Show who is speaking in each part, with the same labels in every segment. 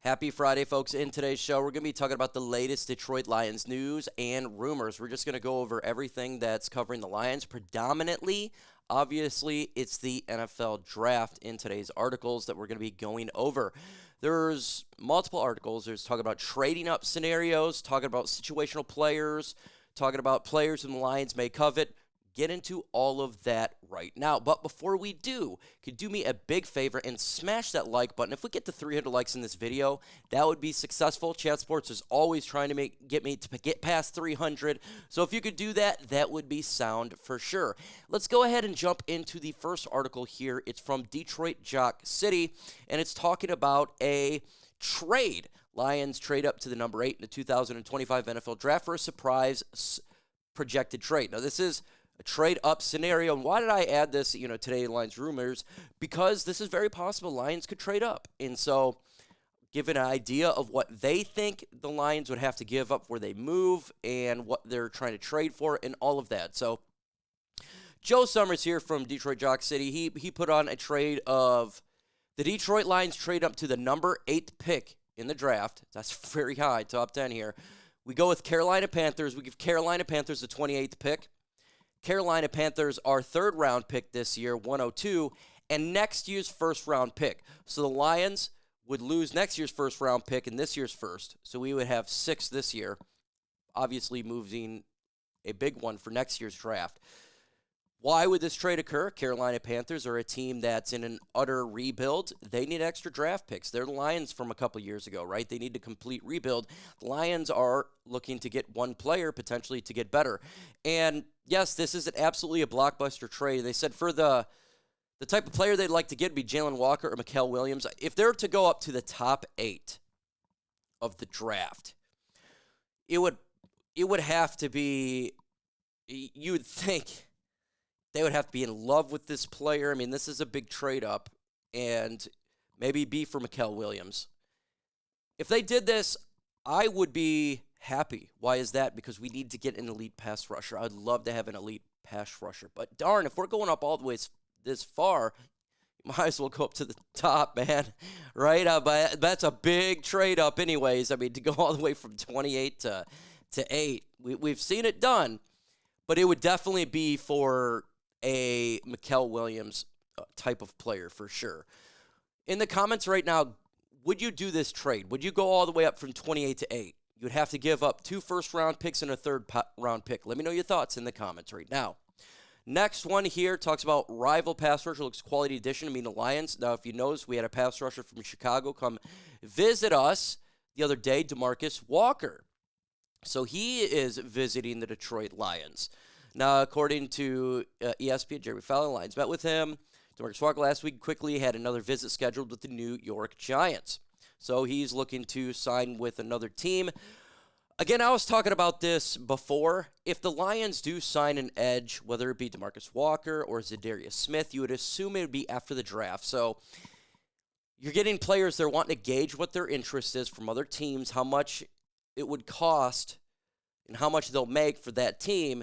Speaker 1: Happy Friday, folks. In today's show, we're going to be talking about the latest Detroit Lions news and rumors. We're just going to go over everything that's covering the Lions. Predominantly, obviously, it's the NFL draft in today's articles that we're going to be going over. There's multiple articles. There's talking about trading up scenarios, talking about situational players, talking about players whom the Lions may covet. Get into all of that right now. But before we do, could do me a big favor and smash that like button. If we get to 300 likes in this video, that would be successful. Chat Sports is always trying to get me to get past 300. So if you could do that, that would be sound for sure. Let's go ahead and jump into the first article here. It's from Detroit Jock City, and it's talking about a trade. Lions trade up to the number 8 in the 2025 NFL Draft for a surprise projected trade. Now, this is a trade-up scenario. And why did I add this, today in Lions rumors? Because this is very possible Lions could trade up. And so give an idea of what they think the Lions would have to give up where they move and what they're trying to trade for and all of that. So Joe Summers here from Detroit Jock City, he put on a trade of the Detroit Lions trade up to the number 8 pick in the draft. That's very high, top 10 here. We go with Carolina Panthers. We give Carolina Panthers the 28th pick. Carolina Panthers are third-round pick this year, 102, and next year's first-round pick. So the Lions would lose next year's first-round pick and this year's first. So we would have 6 this year, obviously moving a big one for next year's draft. Why would this trade occur? Carolina Panthers are a team that's in an utter rebuild. They need extra draft picks. They're the Lions from a couple years ago, right? They need a complete rebuild. The Lions are looking to get one player potentially to get better. And yes, this is absolutely a blockbuster trade. They said for the type of player they'd like to get would be Jalen Walker or Mikael Williams. If they're to go up to the top 8 of the draft, it would have to be, you would think, they would have to be in love with this player. I mean, this is a big trade-up, and maybe be for Mikael Williams. If they did this, I would be happy. Why is that? Because we need to get an elite pass rusher. I'd love to have an elite pass rusher. But darn, if we're going up all the way this far, you might as well go up to the top, man. Right? But that's a big trade-up anyways. I mean, to go all the way from 28 to 8. We've seen it done, but it would definitely be for a Mikael Williams type of player for sure. In the comments right now, would you do this trade? Would you go all the way up from 28 to 8? You would have to give up 2 first-round picks and a third-round pick. Let me know your thoughts in the comments right now. Next one here talks about rival pass rusher. Looks quality addition. I mean, the Lions. Now, if you notice, we had a pass rusher from Chicago come visit us the other day, DeMarcus Walker. So he is visiting the Detroit Lions. Now, according to ESPN, Jeremy Fowler, Lions met with him. DeMarcus Walker last week quickly had another visit scheduled with the New York Giants. So he's looking to sign with another team. Again, I was talking about this before. If the Lions do sign an edge, whether it be DeMarcus Walker or Zadarius Smith, you would assume it would be after the draft. So you're getting players that are wanting to gauge what their interest is from other teams, how much it would cost, and how much they'll make for that team.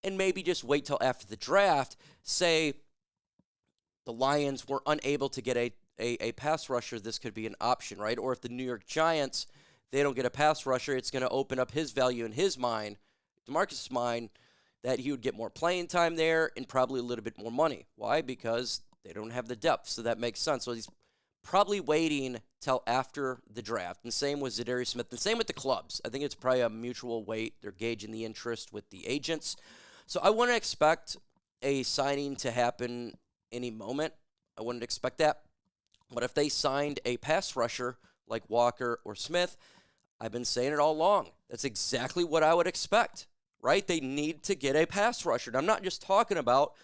Speaker 1: And maybe just wait till after the draft. Say the Lions were unable to get a pass rusher, this could be an option, right? Or if the New York Giants, they don't get a pass rusher, it's going to open up his value in his mind, DeMarcus' mind, that he would get more playing time there and probably a little bit more money. Why? Because they don't have the depth, so that makes sense. So he's probably waiting till after the draft. And same with Zadarius Smith, and same with the clubs. I think it's probably a mutual wait. They're gauging the interest with the agents. So I wouldn't expect a signing to happen any moment. I wouldn't expect that. But if they signed a pass rusher like Walker or Smith, I've been saying it all along. That's exactly what I would expect, right? They need to get a pass rusher. And I'm not just talking about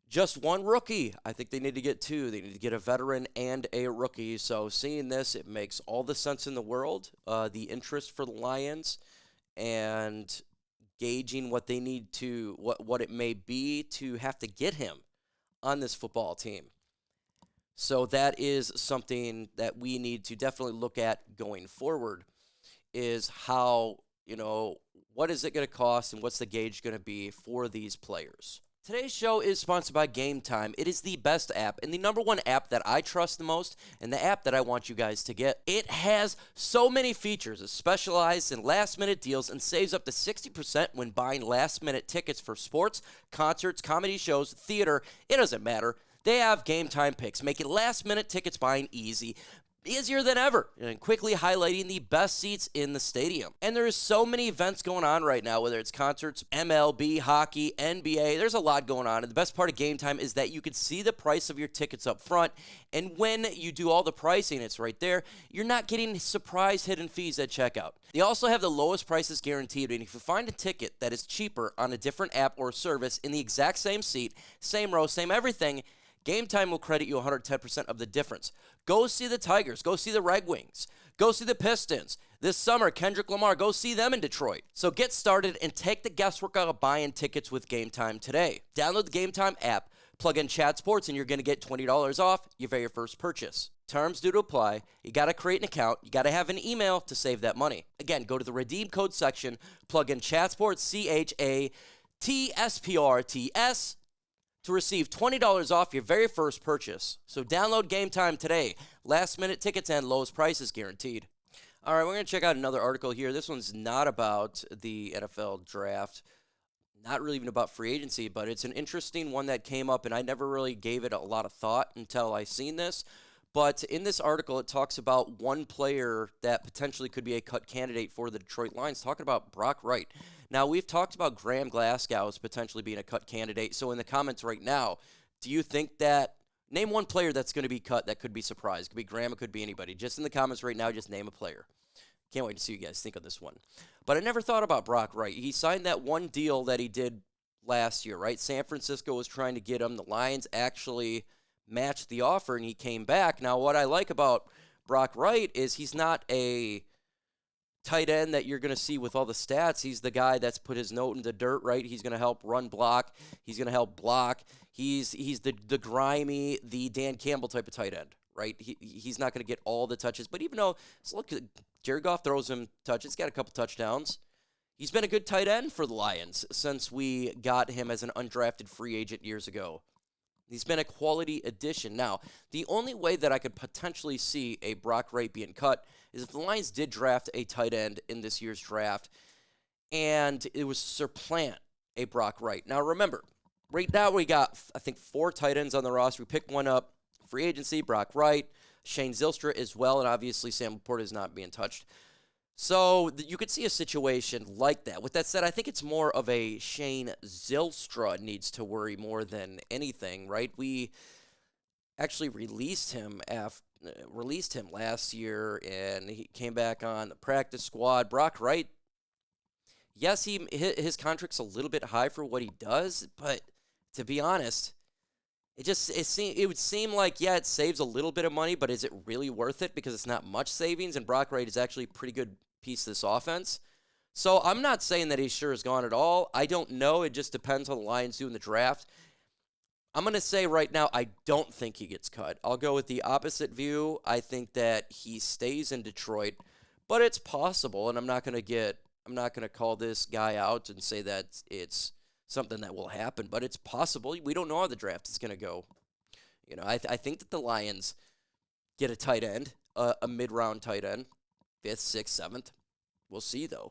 Speaker 1: just one rookie. I think they need to get 2. They need to get a veteran and a rookie. So seeing this, it makes all the sense in the world. The interest for the Lions and gauging what they need to, what it may be to have to get him on this football team. So that is something that we need to definitely look at going forward, is how, what is it going to cost and what's the gauge going to be for these players? Today's show is sponsored by Game Time. It is the best app and the number one app that I trust the most and the app that I want you guys to get. It has so many features. It specializes in last-minute deals and saves up to 60% when buying last-minute tickets for sports, concerts, comedy shows, theater. It doesn't matter. They have Game Time picks, making last-minute tickets buying easy. Easier than ever, and quickly highlighting the best seats in the stadium. And there's so many events going on right now, whether it's concerts, MLB, hockey, NBA. There's a lot going on. And the best part of Game Time is that you can see the price of your tickets up front. And when you do all the pricing, it's right there. You're not getting surprise hidden fees at checkout. They also have the lowest prices guaranteed. And if you find a ticket that is cheaper on a different app or service in the exact same seat, same row, same everything, Game Time will credit you 110% of the difference. Go see the Tigers. Go see the Red Wings. Go see the Pistons. This summer, Kendrick Lamar, go see them in Detroit. So get started and take the guesswork out of buying tickets with Game Time today. Download the Game Time app, plug in Chat Sports, and you're going to get $20 off your very first purchase. Terms do to apply. You got to create an account. You got to have an email to save that money. Again, go to the redeem code section, plug in Chat Sports, CHATSPORTS, to receive $20 off your very first purchase. So download Game Time today. Last minute tickets and lowest prices guaranteed. All right, we're going to check out another article here. This one's not about the NFL draft, not really even about free agency, but it's an interesting one that came up, and I never really gave it a lot of thought until I seen this. But in this article, it talks about one player that potentially could be a cut candidate for the Detroit Lions, talking about Brock Wright. Now, we've talked about Graham Glasgow as potentially being a cut candidate. So in the comments right now, do you think that – name one player that's going to be cut that could be surprised. It could be Graham, it could be anybody. Just in the comments right now, just name a player. Can't wait to see you guys think of this one. But I never thought about Brock Wright. He signed that one deal that he did last year, right? San Francisco was trying to get him. The Lions actually matched the offer, and he came back. Now, what I like about Brock Wright is he's not a tight end that you're going to see with all the stats. He's the guy that's put his note in the dirt, right? He's going to help run block. He's going to help block. He's the grimy, the Dan Campbell type of tight end, right? He's not going to get all the touches. But even though, so look, Jared Goff throws him touches, got a couple touchdowns. He's been a good tight end for the Lions since we got him as an undrafted free agent years ago. He's been a quality addition. Now, the only way that I could potentially see a Brock Wright being cut is if the Lions did draft a tight end in this year's draft, and it was supplant a Brock Wright. Now, remember, right now we got, I think, 4 tight ends on the roster. We picked one up, free agency, Brock Wright, Shane Zylstra as well, and obviously Sam Laporta is not being touched. So you could see a situation like that. With that said, I think it's more of a Shane Zylstra needs to worry more than anything, right? We actually released him last year, and he came back on the practice squad. Brock Wright, yes, his contract's a little bit high for what he does, but to be honest, it would seem like, yeah, it saves a little bit of money, but is it really worth it? Because it's not much savings, and Brock Wright is actually a pretty good piece of this offense. So I'm not saying that he sure is gone at all. I don't know. It just depends on the Lions doing the draft. I'm going to say right now, I don't think he gets cut. I'll go with the opposite view. I think that he stays in Detroit, but it's possible, and I'm not going to call this guy out and say that it's something that will happen, but it's possible. We don't know how the draft is going to go. You know, I think that the Lions get a tight end, a mid-round tight end, 5th, 6th, 7th. We'll see, though.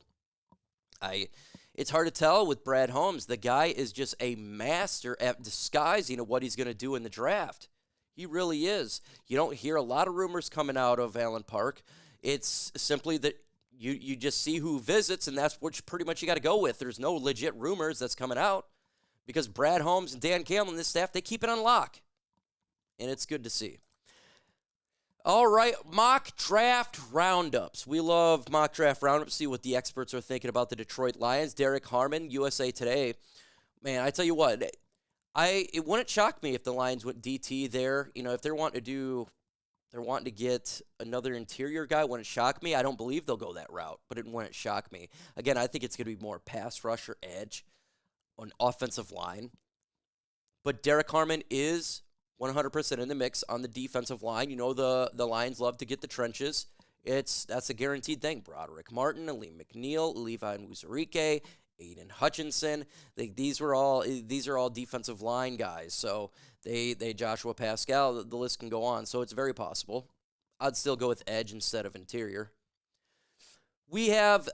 Speaker 1: It's hard to tell with Brad Holmes. The guy is just a master at disguising what he's going to do in the draft. He really is. You don't hear a lot of rumors coming out of Allen Park. It's simply that you just see who visits, and that's what pretty much you got to go with. There's no legit rumors that's coming out because Brad Holmes and Dan Campbell and this staff, they keep it on lock, and it's good to see. All right, mock draft roundups. We love mock draft roundups, see what the experts are thinking about the Detroit Lions. Derek Harmon, USA Today. Man, I tell you what, it wouldn't shock me if the Lions went DT there. You know, if they're wanting to get another interior guy, wouldn't shock me. I don't believe they'll go that route, but it wouldn't shock me. Again, I think it's going to be more pass rush or edge on offensive line. But Derek Harmon is 100% in the mix on the defensive line. You know, the Lions love to get the trenches. That's a guaranteed thing. Broderick Martin, Aleem McNeil, Levi Muzarike, Aidan Hutchinson. These are all defensive line guys. So they Joshua Pascal. The list can go on. So it's very possible. I'd still go with edge instead of interior. We have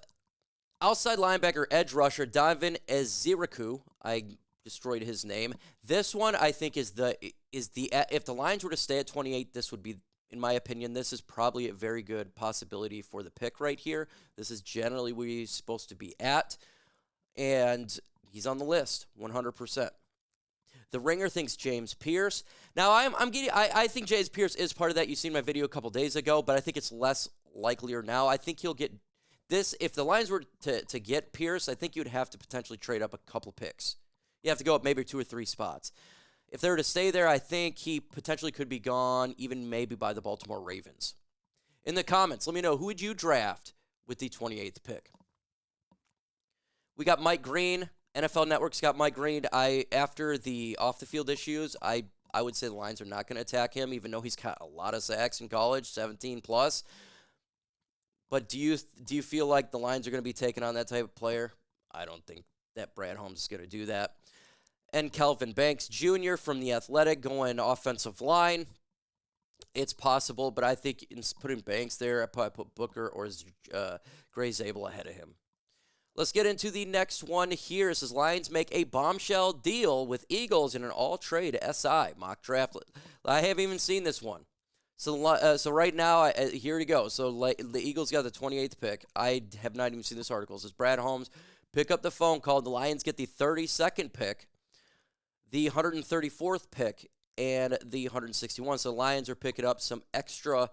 Speaker 1: outside linebacker, edge rusher, Donovan Eziraku. I destroyed his name. This one, I think, is the if the Lions were to stay at 28, this would be, in my opinion, this is probably a very good possibility for the pick right here. This is generally where he's supposed to be at, and he's on the list 100%. The Ringer thinks James Pierce. Now, I think James Pierce is part of that. You've seen my video a couple days ago, but I think it's less likelier now. I think he'll get this. If the Lions were to get Pierce, I think you'd have to potentially trade up a couple picks. You have to go up maybe 2 or 3 spots. If they were to stay there, I think he potentially could be gone, even maybe by the Baltimore Ravens. In the comments, let me know, who would you draft with the 28th pick? We got Mike Green. NFL Network's got Mike Green. After the off-the-field issues, I would say the Lions are not going to attack him, even though he's got a lot of sacks in college, 17 plus. But do you feel like the Lions are going to be taking on that type of player? I don't think that Brad Holmes is going to do that. And Kelvin Banks Jr. from The Athletic going offensive line. It's possible, but I think in putting Banks there, I'd probably put Booker or Gray Zabel ahead of him. Let's get into the next one here. It says Lions make a bombshell deal with Eagles in an all-trade SI mock draft. I haven't even seen this one. So right now, here we go. So the Eagles got the 28th pick. I have not even seen this article. It says Brad Holmes, pick up the phone call. The Lions get the 32nd pick, the 134th pick, and the 161. So the Lions are picking up some extra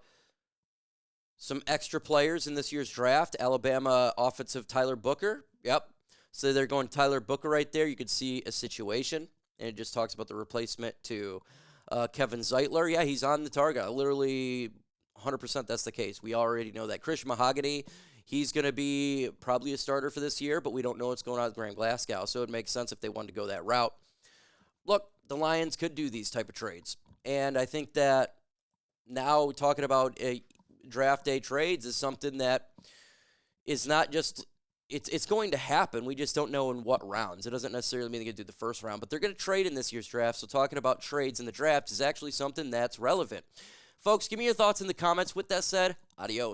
Speaker 1: players in this year's draft. Alabama offensive Tyler Booker. Yep. So they're going Tyler Booker right there. You could see a situation, and it just talks about the replacement to Kevin Zeitler. Yeah, he's on the target. Literally 100% that's the case. We already know that. Christian Mahogany, he's going to be probably a starter for this year, but we don't know what's going on with Graham Glasgow, so it makes sense if they wanted to go that route. Look, the Lions could do these type of trades, and I think that now talking about draft day trades is something that is not just it's going to happen. We just don't know in what rounds. It doesn't necessarily mean they're going to do the first round, but they're going to trade in this year's draft. So talking about trades in the draft is actually something that's relevant. Folks, give me your thoughts in the comments. With that said, adios.